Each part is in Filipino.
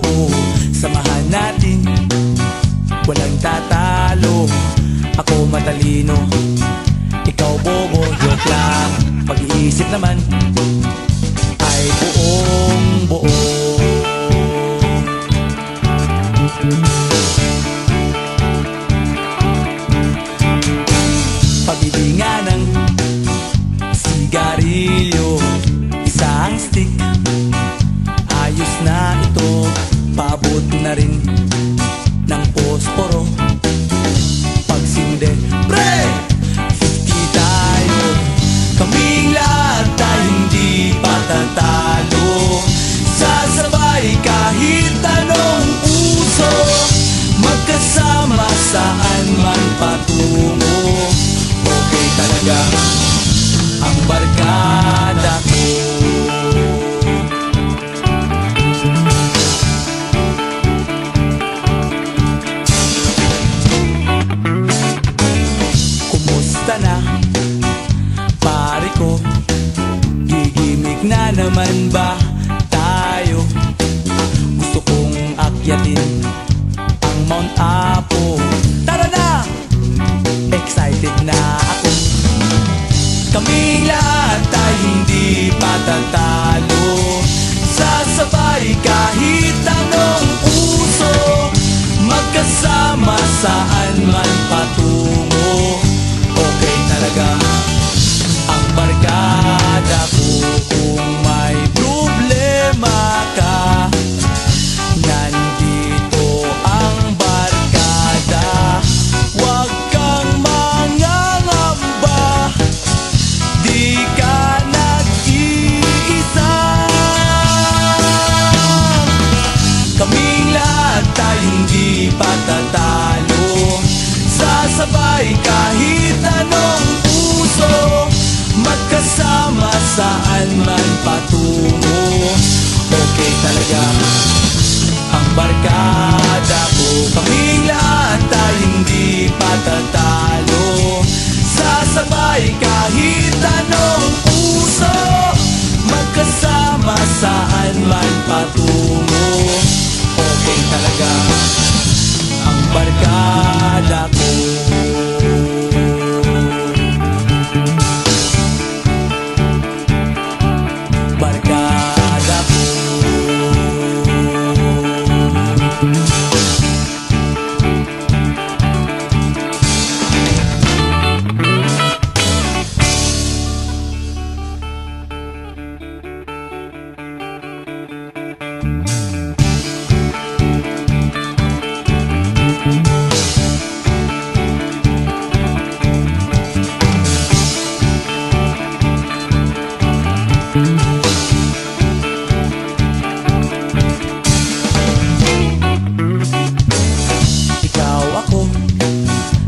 apo. Samahan natin, walang tatalo. Ako matalino, ikaw bobo. Joke lang, pag-iisip naman ay buong buo. Pabibingan ng sigarilyo, isang stick, ayos na ito. Paabot na rin ng posporo. Pagsinde, pre! 50 tayo, kaming lahat tayo hindi patatalo. Sasabay kahit anong uso, magkasama saan man patungo. Okay talaga ang barkada ko. Kumusta na, pare ko? Gigimik na naman ba tayo? Gusto kong akyatin ang Mount Apo. Tara na! Excited na ako. Kaming lahat tayo hindi patatalo. Sasabay kahit anong uso, magkasama saan man patungo. Okay talaga ang barkada ko. Kung may problema ka, nandito ang barkada. Huwag kang mangangamba, di ka nag-iisa. Kaming lahat tayo hindi patatalo. Sasabay kahit anong uso, magkasama saan man patungo. Okay talaga ang barkada ko. Kaming lahat tayo hindi patatalo. Sasabay kahit anong uso, magkasama saan man patungo. Okay talaga ang barkada ko. Barkada ko. Ikaw ako,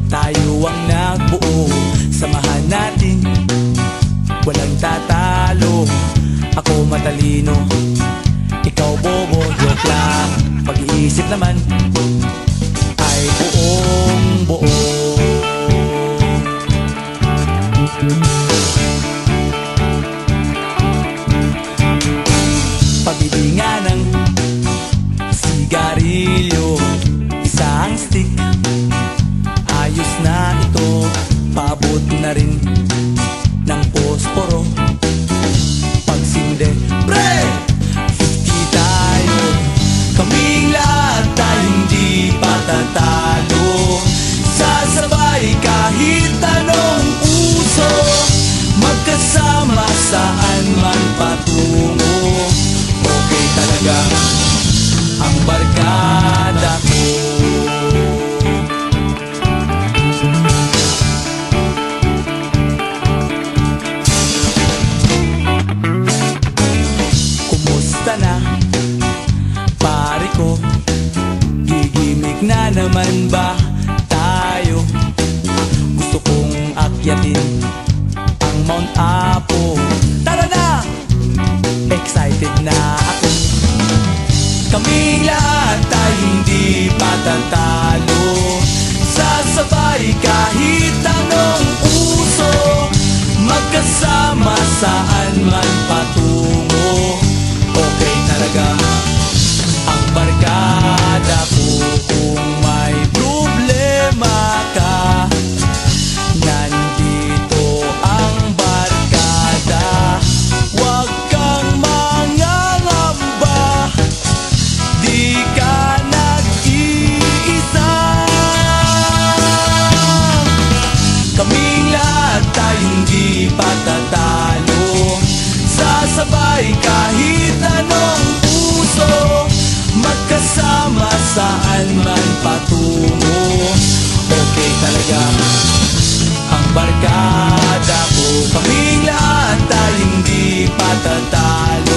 tayo ang nagbuo. Samahan natin, walang tatalo. Ako matalino, ikaw bobo. Joke lang, pag-iisip naman ay buong buo. Pabibingan ng sigarilyo, isang stick, ayos na ito. Paabot na rin ng posporo. Pagsinde, pre! 50 tayo, kaming lahat tayo hindi patatalo. Sasabay kahit anong uso, magkasama saan man patungo. Okay talaga ang barkada ko. Kumusta na, pare ko? Gigimik na naman ba tayo? Gusto kong akyatin ang Mount Apo. Tara na! Excited na ako. Kaming lahat tayo hindi patatalo. Sasabay kahit anong uso, magkasama saan man patungo. Okay talaga ang barkada. sama saan man patungo. Okay talaga ang barkada ko, kaming lahat ay hindi patatalo.